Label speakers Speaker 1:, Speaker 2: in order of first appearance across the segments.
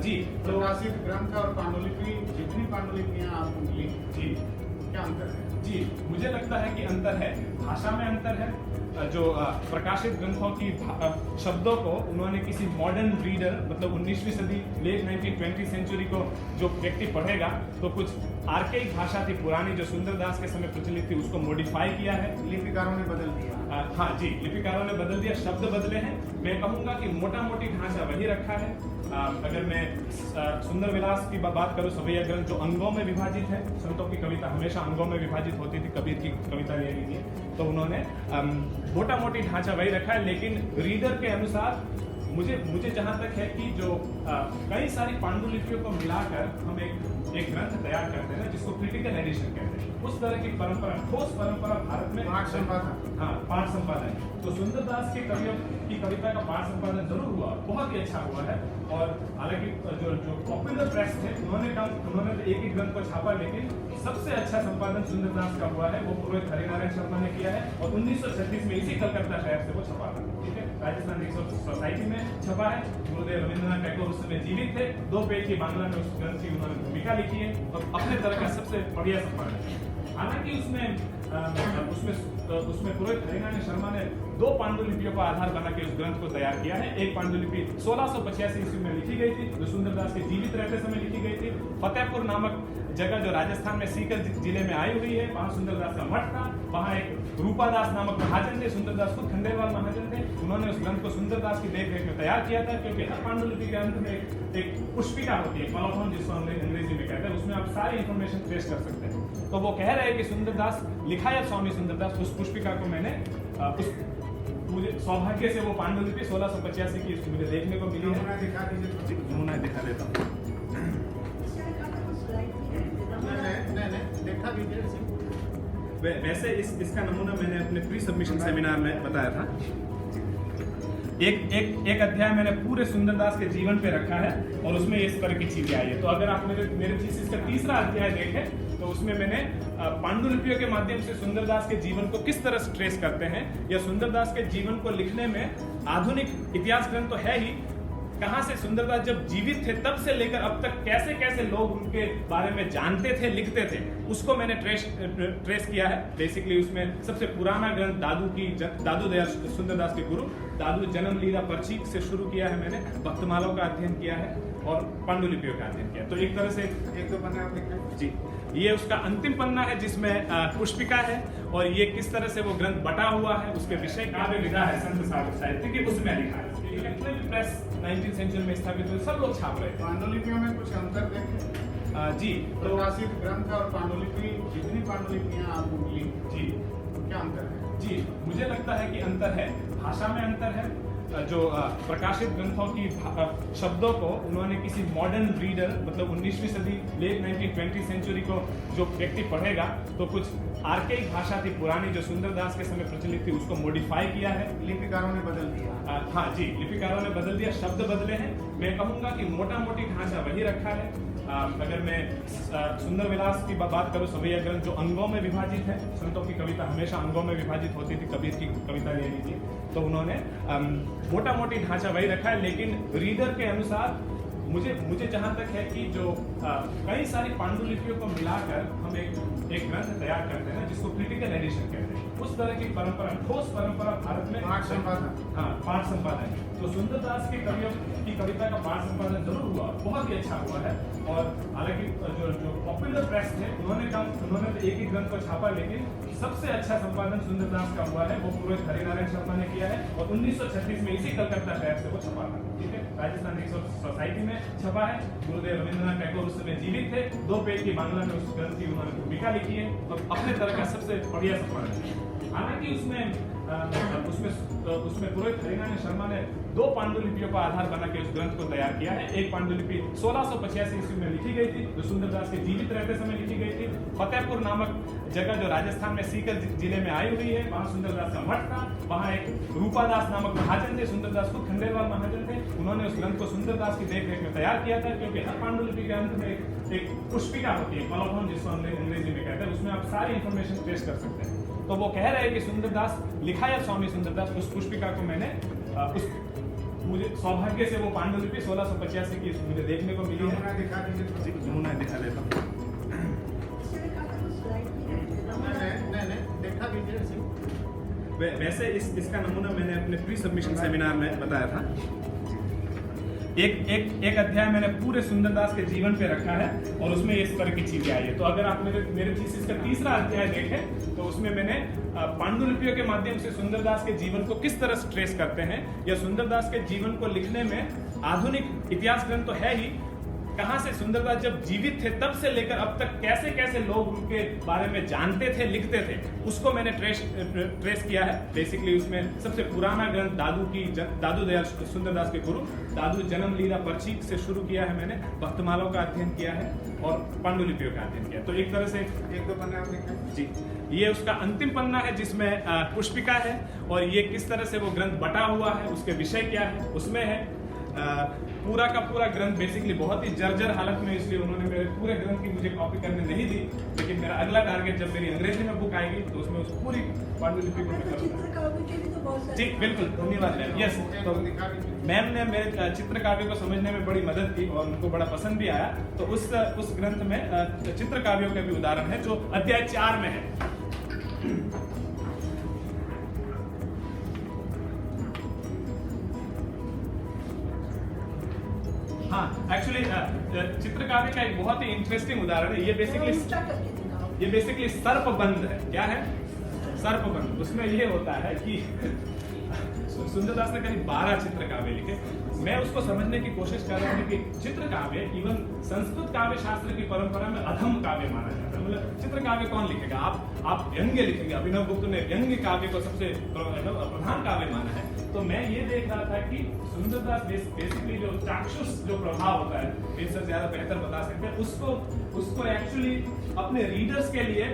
Speaker 1: जी तो
Speaker 2: प्रकाशित ग्रंथ और पांडुलिपि, जितनी पांडुलिपियां आपको मिली
Speaker 1: जी
Speaker 2: क्या अंतर है?
Speaker 1: जी मुझे लगता है कि अंतर है, भाषा में अंतर है। जो प्रकाशित ग्रंथों की शब्दों को उन्होंने किसी मॉडर्न रीडर मतलब 19वीं सदी लेट 1920 सेंचुरी को जो व्यक्ति पढ़ेगा तो कुछ आर्केइक भाषा थी पुरानी जो सुंदरदास के समय प्रचलित थी उसको मॉडिफाई किया है।
Speaker 2: लिपिकारों ने बदल दिया।
Speaker 1: हाँ जी, लिपिकारों ने बदल दिया, शब्द बदले हैं। मैं कहूँगा कि मोटा मोटी ढांचा वही रखा है। अगर मैं सुंदर विलास की बात करूँ, सवैया ग्रंथ जो अंगों में विभाजित है, संतों की कविता हमेशा अंगों में विभाजित होती थी, कबीर की कविता ले लीजिए, तो उन्होंने मोटा मोटी ढांचा वही रखा है। लेकिन रीडर के अनुसार मुझे जहाँ तक है कि जो कई सारी पांडुलिपियों को मिलाकर हम एक ग्रंथ तैयार करते हैं ना जिसको क्रिटिकल एडिशन कहते हैं, उस तरह की परंपरा, ठोस परंपरा भारत में
Speaker 2: पाठ संपादन।
Speaker 1: हाँ, पाठ संपादन। तो सुंदरदास के कवियों की कविता का पाठ संपादन जरूर हुआ, बहुत ही अच्छा हुआ है। और हालांकि जो पॉपुलर प्रेस थे उन्होंने तो एक ही ग्रंथ को छापा, लेकिन सबसे अच्छा संपादन सुंदरदास का हुआ है, वो पुरोहित हरिनारायण शर्मा ने किया है और 1936 में इसी कलकत्ता शहर से वो छपा था। ठीक है, राजस्थान रिसर्च सोसाइटी में छपा है। गुरुदेव रविंद्रनाथ टैगोर उस समय जीवित थे। 2 पेज की बांग्ला में उस ग्रंथ की उन्होंने भूमिका लिखी है और अपने तरह का सबसे बढ़िया संपादन है। हालांकि उसमें पुरोहित हरिनारायण शर्मा ने 2 पांडुलिपियों का आधार बना के उस ग्रंथ को तैयार किया है। एक पांडुलिपि 1685 ईस्वी में लिखी गई थी जो सुंदरदास के जीवित रहते समय लिखी गई थी। फतेहपुर नामक जगह जो राजस्थान में सीकर जिले में आई हुई है, वहाँ सुंदरदास का मठ था। वहाँ एक रूपादास नामक महाजन थे, सुंदरदास खुद खंडेलवाल महाजन थे। उन्होंने उस ग्रंथ को सुंदरदास की देखरेख में तैयार किया था, क्योंकि हर पांडुलिपि के अंत में एक पुष्पिका होती है, कॉलोफोन जिसको अंग्रेजी में कहते हैं, उसमें आप सारी इंफॉर्मेशन ट्रेस कर सकते हैं। तो वो कह रहे हैं कि सुंदरदास लिखायत स्वामी सुंदरदास, उस पुष्पिका को मैंने मुझे सौभाग्य से वो पांडुलिपि 1685 की मुझे देखने को मिली है।
Speaker 2: दिखा दीजिए।
Speaker 1: नमूना दिखा देता हूँ।
Speaker 2: नहीं, दिखा दीजिए।
Speaker 1: वैसे इसका नमूना मैंने अपने प्री सबमिशन सेमिनार में बताया था। एक अध्याय मैंने पूरे सुंदरदास के जीवन पे रखा है और उसमें इस तरह की चीजें आई है। तो अगर आप मेरे थीसिस का तीसरा अध्याय देखें तो उसमें मैंने पांडुलिपियों के माध्यम से सुंदरदास के जीवन को किस तरह से ट्रेस करते हैं, या सुंदरदास के जीवन को लिखने में आधुनिक इतिहास ग्रंथ तो है ही, कहां से सुंदरदास जब जीवित थे तब से लेकर अब तक कैसे कैसे लोग उनके बारे में जानते थे, लिखते थे, उसको मैंने ट्रेस किया है। बेसिकली उसमें सबसे पुराना ग्रंथ दादू दयाल सुंदरदास के गुरु दादू जन्म लीला पर्ची से शुरू किया है मैंने, भक्तमालों का अध्ययन किया है और पांडुलिपियों का अध्ययन किया। तो एक तरह से
Speaker 2: 1-2 पन्ने आप लिखें।
Speaker 1: जी, ये उसका अंतिम पन्ना है जिसमें पुष्पिका है और ये किस तरह से वो ग्रंथ बटा हुआ है, उसके विषय काव्य विधा है संत साहित्य की, उसमें लिखा है। जितने भी प्रेस 19th सेंचुरी में स्थापित हुए सब लोग छाप रहे थे।
Speaker 2: पांडुलिपियों में कुछ अंतर देखें।
Speaker 1: जी, तो
Speaker 2: प्रकाशित ग्रंथ और पांडुलिपि, जितनी पांडुलिपियां आपको मिली
Speaker 1: जी
Speaker 2: क्या अंतर है?
Speaker 1: जी मुझे लगता है कि अंतर है, भाषा में अंतर है। जो प्रकाशित ग्रंथों की शब्दों को उन्होंने किसी मॉडर्न रीडर मतलब 19वीं सदी लेट 1920 सेंचुरी को जो व्यक्ति पढ़ेगा तो कुछ आर्केइक भाषा थी पुरानी जो सुंदरदास के समय प्रचलित थी, उसको मॉडिफाई किया है।
Speaker 2: लिपिकारों ने बदल दिया।
Speaker 1: हाँ जी, लिपिकारों ने बदल दिया, शब्द बदले हैं। मैं कहूँगा कि मोटा मोटी ढांचा वही रखा है। अगर मैं सुंदर विलास की बात करूँ, सवैया ग्रंथ जो अंगों में विभाजित है, संतों की कविता हमेशा अंगों में विभाजित होती थी, कबीर की कविता ले लीजिए, तो उन्होंने मोटा मोटी ढांचा वही रखा है। लेकिन रीडर के अनुसार मुझे जहाँ तक है कि जो कई सारी पांडुलिपियों को मिलाकर हम एक ग्रंथ तैयार करते हैं जिसको क्रिटिकल एडिशन कहते हैं, उस तरह की परंपरा, ठोस परंपरा भारत में
Speaker 2: पाठ संपादन।
Speaker 1: हाँ, पाठ संपादन। तो सुंदरदास के कवियों की कविता का पाठ संपादन जरूर हुआ, बहुत ही अच्छा हुआ है। और हालांकि जो पॉपुलर प्रेस थे उन्होंने तो एक ही ग्रंथ को छापा, लेकिन सबसे अच्छा संपादन सुंदरदास का हुआ है, वो पुरोहित हरिनारायण शर्मा ने किया है और 1936 में इसी कलकत्ता शहर से वो छपा था। ठीक है, राजस्थान रिसर्च सोसाइटी में छपा है। गुरुदेव रविंद्रनाथ टैगोर उस समय जीवित थे। 2 पेज की बांग्ला में उस ग्रंथ की उन्होंने भूमिका लिखी है और अपने तरह का सबसे बढ़िया संपादन है। हालांकि उसमें पुरोहित हरिनारायण शर्मा ने 2 पांडुलिपियों का आधार बना के उस ग्रंथ को तैयार किया है। एक पांडुलिपि 1685 ईस्वी में लिखी गई थी जो सुंदरदास के जीवित रहते समय लिखी गई थी। फतेहपुर नामक जगह जो राजस्थान में सीकर जिले में आई हुई है, वहाँ सुंदरदास का मठ था। वहाँ एक रूपादास नामक महाजन थे, सुंदरदास खुद खंडेलवाल महाजन थे। उन्होंने उस ग्रंथ को सुंदरदास की देखरेख में तैयार किया था, क्योंकि हर पांडुलिपि के अंत में एक पुष्पिका होती है, कॉलोफोन जिसको अंग्रेजी में कहते हैं, उसमें आप सारी इंफॉर्मेशन ट्रेस कर सकते हैं। तो वो कह रहे हैं कि सुंदरदास लिखायत स्वामी सुंदरदास, उस पुष्पिका को मैंने मुझे सौभाग्य से वो पांडुलिपि 1685 की मुझे देखने को मिली
Speaker 2: नमूना
Speaker 1: है।
Speaker 2: दिखा दीजिए।
Speaker 1: जी, नमूना दिखा देता हूँ।
Speaker 2: नहीं, दिखा दीजिए इसे।
Speaker 1: वैसे इसका नमूना मैंने अपने प्री सबमिशन सेमिनार में बताया था। एक अध्याय मैंने पूरे सुंदरदास के जीवन पे रखा है और उसमें इस तरह की चीजें आई है। तो अगर आप मेरे थीसिस का तीसरा अध्याय देखें तो उसमें मैंने पांडुलिपियों के माध्यम से सुंदरदास के जीवन को किस तरह से ट्रेस करते हैं, या सुंदरदास के जीवन को लिखने में आधुनिक इतिहास ग्रंथ तो है ही, कहां से सुंदरदास जब जीवित थे तब से लेकर अब तक कैसे कैसे लोग उनके बारे में जानते थे, लिखते थे, उसको मैंने ट्रेस किया है। बेसिकली उसमें सबसे पुराना ग्रंथ दादू दयाल सुंदरदास के गुरु दादू जन्म लीला पर्ची से शुरू किया है मैंने, भक्तमालों का अध्ययन किया है और पांडुलिपियों का अध्ययन किया। तो एक तरह से
Speaker 2: एक दो पन्ने आप दिखाएं।
Speaker 1: जी, ये उसका अंतिम पन्ना है जिसमें पुष्पिका है, और ये किस तरह से वो ग्रंथ बटा हुआ है, उसके विषय क्या है उसमें है। पूरा का पूरा ग्रंथ बेसिकली बहुत ही जर्जर हालत में, इसलिए उन्होंने मेरे पूरे ग्रंथ की मुझे कॉपी करने नहीं दी, लेकिन मेरा अगला टारगेट जब मेरी अंग्रेजी में बुक आएगी तो उसमें उस पूरी पांडुलिपि को मैं करूंगा। जी बिल्कुल, धन्यवाद मैम। यस, तो मैम ने मेरे चित्रकाव्य को समझने में बड़ी मदद की और उनको बड़ा पसंद भी आया। तो उस ग्रंथ में चित्रकाव्यों के भी उदाहरण है जो अध्याय 4 में है। हाँ, एक्चुअली चित्रकाव्य का एक बहुत ही इंटरेस्टिंग उदाहरण है। ये बेसिकली सर्पबंध है। क्या है? सर्पबंध। उसमें ये होता है कि सुंदरदास ने करीब 12 चित्रकाव्य लिखे। मैं उसको समझने की कोशिश कर रहा हूँ कि चित्रकाव्य इवन संस्कृत काव्य शास्त्र की परंपरा में अधम काव्य माना जाता है। मतलब चित्रकाव्य कौन लिखेगा? आप व्यंग्य लिखेंगे। अभिनव गुप्त ने व्यंग्य काव्य को सबसे प्रधान काव्य माना है। तो मैं ये देख रहा था कि सुंदरदास बेसिकली जो चाक्षुष जो प्रभाव होता है, इनसे ज्यादा बेहतर बता सकते हैं, उसको एक्चुअली अपने रीडर्स के लिए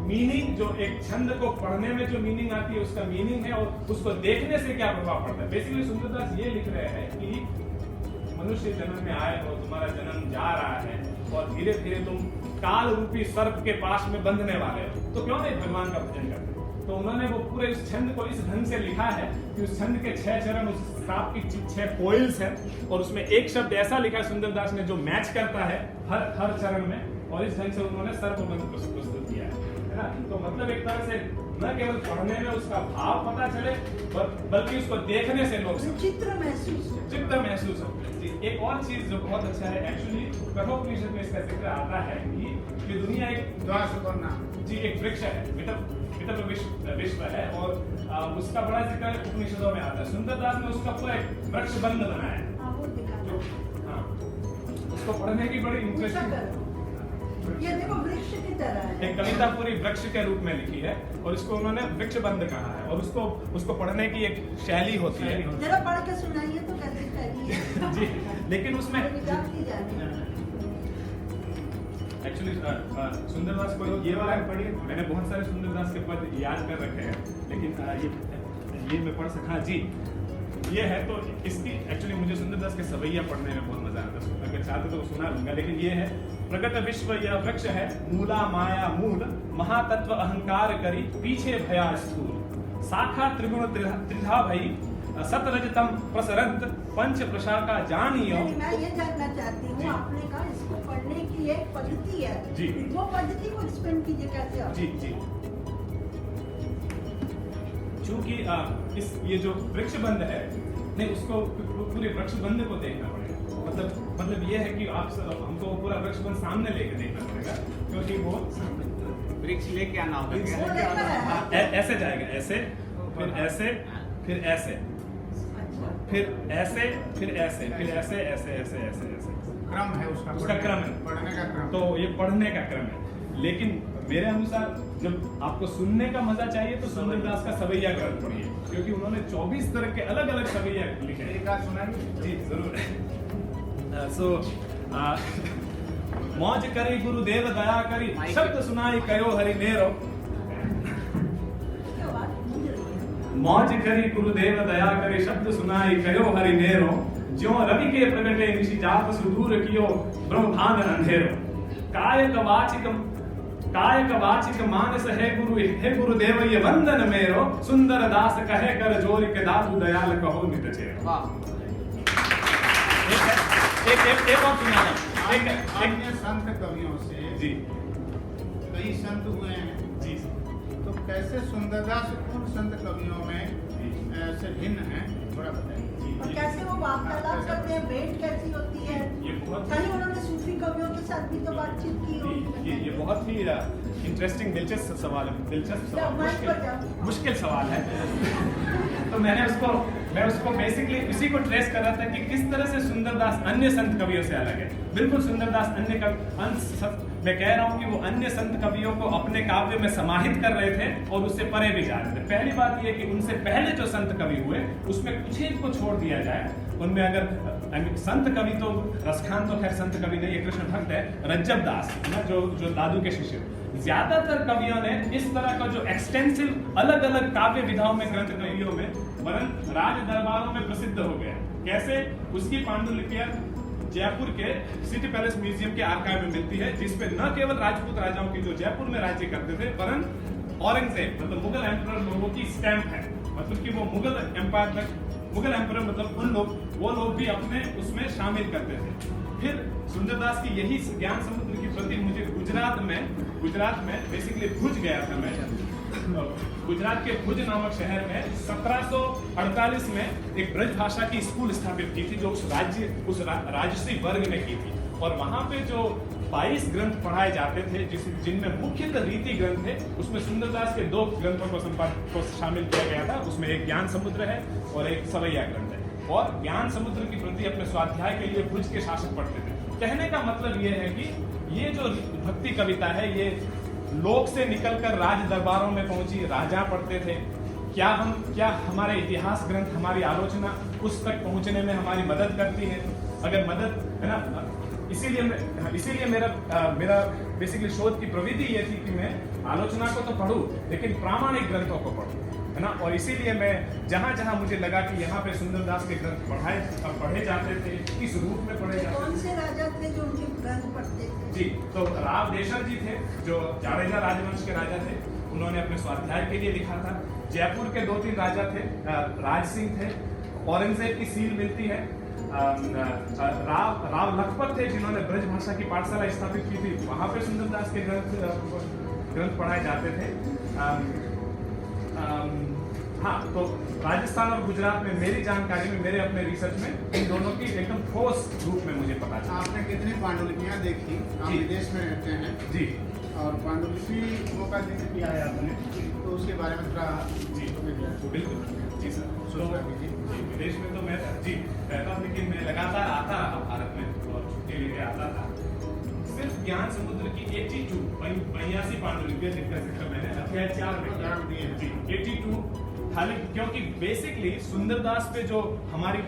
Speaker 1: मीनिंग, जो एक छंद को पढ़ने में जो मीनिंग आती है उसका मीनिंग है, और उसको देखने से क्या प्रभाव पड़ता है। बेसिकली सुंदरदास ये लिख रहे हैं कि मनुष्य जन्म में आए हो, तुम्हारा जन्म जा रहा है और धीरे धीरे तुम काल रूपी सर्प के पास में बंधने वाले हो, तो क्यों नहीं भगवान का भजन करते? तो उन्होंने वो पूरे इस छंद को इस ढंग से लिखा है कि उस छंद के 6 चरण, उस सांप की 6 कोइल्स हैं, और उसमें एक शब्द ऐसा लिखा है सुंदरदास ने जो मैच करता है हर चरण में, और इस ढंग से उन्होंने सर्पबंध प्रस्तुत किया है ना। तो मतलब एक तरह से न केवल पढ़ने में उसका भाव पता चले, बल्कि उसको देखने से लोग चित्र महसूस हो। एक और चीज जो बहुत अच्छा है, एक्चुअली कठोपनिषद में इसका जिक्र आता है कि दुनिया एक वृक्ष है, विश्व है, और उसका बड़ा जिक्र उपनिषदों में आता है। सुंदरदास ने उसका पूरा एक वृक्ष बंध बनाया है, जो उसको पढ़ने की बड़ी इंटरेस्टिंग,
Speaker 3: ये देखो वृक्ष की तरह है।
Speaker 1: एक कविता पूरी वृक्ष के रूप में लिखी है, और इसको उन्होंने वृक्ष बंध कहा है, और उसको पढ़ने की एक शैली होती है।
Speaker 3: जरा पढ़ के सुनाइए तो कैसे शैली है?
Speaker 1: जी, लेकिन उसमें एक्चुअली सुंदरदास को ये वाला पढ़िए। मैंने बहुत सारे सुंदरदास के पद याद कर रखे हैं, लेकिन ये मैं पढ़ सका। जी, ये है तो इसकी एक्चुअली मुझे सुंदरदास के सवैया पढ़ने में बहुत मजा आता है। अगर चाहते तो सुना लूंगा, लेकिन ये है प्रगट विश्व यह वृक्ष है, मूला माया मूल, महातत्व अहंकार करी, पीछे भया स्थूल, शाखा त्रिगुण त्रिधा भई, सतरजतम प्रसरंत, पंच प्रशाखा जानियो।
Speaker 3: मैं ये जानना चाहती हूँ, आपने कहा इसको पढ़ने की एक पद्धति है
Speaker 1: जी,
Speaker 3: वो पद्धति को एक्सप्लेन कीजिए कैसे आप?
Speaker 1: जी चूंकि ये जो वृक्ष बंध है, नहीं उसको पूरे वृक्ष बंध को देखना पड़ेगा। मतलब ये है कि हमको पूरा वृक्ष बंध सामने लेके देखना पड़ेगा, क्योंकि वो
Speaker 2: वृक्ष लेके आना
Speaker 1: होगा। ऐसे जाएगा, ऐसे, फिर ऐसे, फिर ऐसे, फिर ऐसे, फिर ऐसे, फिर ऐसे, ऐसे ऐसे ऐसे ऐसे
Speaker 2: क्रम है उसका
Speaker 1: क्रम है,
Speaker 2: पढ़ने का क्रम।
Speaker 1: तो ये पढ़ने का क्रम है। लेकिन मेरे अनुसार जब आपको सुनने का मजा चाहिए तो सुंदरदास का सवैया ग्रंथ पढ़िए, क्योंकि उन्होंने 24 तरह के अलग अलग सवैया लिखे हैं।
Speaker 2: एक बार सुनाइए।
Speaker 1: जी जरूर। मौज करी गुरुदेव दया करी, शब्द सुनाई कयो हरि नेरो। मौज करी गुरुदेव दया करी, शब्द सुनाई कयो हरि नेरो, ज्यों रवि के प्रगटे निशि जात सुदूर कियो, ब्रह्मांड अंधेरो। कायक वाचिक कायक वाचिक मानस है गुरुदेव ये वंदन मेरो, सुंदर दास कहे कर जोर के दादू दयाल कहो नित चेरो। एक और सुनाना,
Speaker 2: अन्य संत कवियों से
Speaker 1: जी
Speaker 2: कई संत हुए हैं
Speaker 1: जी
Speaker 2: तो कैसे सुंदरदास उन संत कवियों में से भिन्न है, थोड़ा बताइए।
Speaker 3: और कैसे वो वार्तालाप करते हैं, भेंट कैसी होती है?
Speaker 1: ये बहुत
Speaker 3: कहीं उन्होंने सूफी कवियों के साथ भी तो बातचीत की होगी।
Speaker 1: ये बहुत ही इंटरेस्टिंग दिलचस्प सवाल है, मुश्किल सवाल है। तो मैं उसको बेसिकली इसी को ट्रेस कर रहा था कि किस तरह से सुंदरदास अन्य संत कवियों से अलग है। बिल्कुल सुंदरदास मैं कह रहा हूँ कि वो अन्य संत कवियों को अपने काव्य में समाहित कर रहे थे और उससे परे भी जा रहे थे। पहली बात ये कि उनसे पहले जो संत कवि हुए उसमें कुछ एक को छोड़ दिया जाए, उनमें अगर संत कवि तो रसखान तो खैर संत कवि नहीं, कृष्ण भक्त है, रज्जब दास ना जो दादू के शिष्य। ज्यादातर कवियों ने इस तरह का जो एक्सटेंसिव अलग अलग काव्य विधाओं में, ग्रंथ कवियों में, वरन राज दरबारों में प्रसिद्ध हो गया। कैसे? उसकी पांडुलिपियां जयपुर के सिटी पैलेस म्यूजियम के आर्काइव में मिलती है, जिसपे न केवल राजपूत राजाओं की जो जयपुर में राज्य करते थे, वरन औरंगजेब मतलब मुगल एम्परर लोगों की स्टैंप है। मतलब कि वो मुगल एम्परर मतलब वो लोग भी अपने उसमें शामिल करते थे। फिर सुंदरदास की यही ज्ञान समुद्र की प्रति मुझे गुजरात में बेसिकली भुज गया था मैं। गुजरात के भुज नामक शहर में 1748 में एक ब्रज भाषा की स्कूल स्थापित की थी, जो उस राजसी वर्ग ने की थी। और वहां पे जो 22 ग्रंथ पढ़ाए जाते थे, जिनमें मुख्यतः रीति ग्रंथ थे, उसमें सुंदरदास के 2 ग्रंथों को शामिल किया गया था। उसमें एक ज्ञान समुद्र है और एक सवैया ग्रंथ है। और ज्ञान समुद्र की प्रति अपने स्वाध्याय के लिए भुज के शासक पढ़ते थे। कहने का मतलब ये है कि ये जो भक्ति कविता है, ये लोक से निकलकर राज दरबारों में पहुंची, राजा पढ़ते थे। क्या हमारे इतिहास ग्रंथ हमारी आलोचना उस तक पहुंचने में हमारी मदद करती है? अगर मदद है ना, इसीलिए मेरा बेसिकली शोध की प्रवृत्ति ये थी कि मैं आलोचना को तो पढूं, लेकिन प्रामाणिक ग्रंथों को पढूं, है ना। और इसीलिए मैं जहां मुझे लगा कि यहाँ पे सुंदरदास के ग्रंथ पढ़े जाते थे, किस रूप में पढ़े जाते थे।
Speaker 3: कौन से राजा थे जो उनके ग्रंथ पढ़ते थे?
Speaker 1: जी, तो राव देशर जी थे, जो जाडेजा राजवंश के राजा थे। उन्होंने अपने स्वाध्याय के लिए लिखा था। जयपुर के 2-3 राजा थे, राज सिंह थे, औरंगजेब की सील मिलती है। राव लखपत थे, जिन्होंने ब्रज भाषा की पाठशाला स्थापित की थी। वहां पे सुंदरदास के ग्रंथ पढ़ाए जाते थे। हाँ, तो राजस्थान और गुजरात में मेरी जानकारी में, मेरे अपने रिसर्च में इन दोनों की एकदम ठोस रूप में मुझे पता चला।
Speaker 2: आपने कितनी पांडुलिपियां देखी? आप विदेश में रहते हैं
Speaker 1: जी,
Speaker 2: और पांडुलिपियों का जिक्र किया है आपने, तो उसके बारे में थोड़ा
Speaker 1: जी बिल्कुल जी सर। विदेश में तो मैं जी रहता हूँ, लेकिन मैं लगातार आता रहा भारत में और छुट्टी लेके आता था। सिर्फ ज्ञान समुद्र की 82 पांडुलिपियां जिनका जिक्र मैंने अध्याय 4 में किया। जी 82 खाली, क्योंकि बेसिकली सुंदरदास पे जो हमारी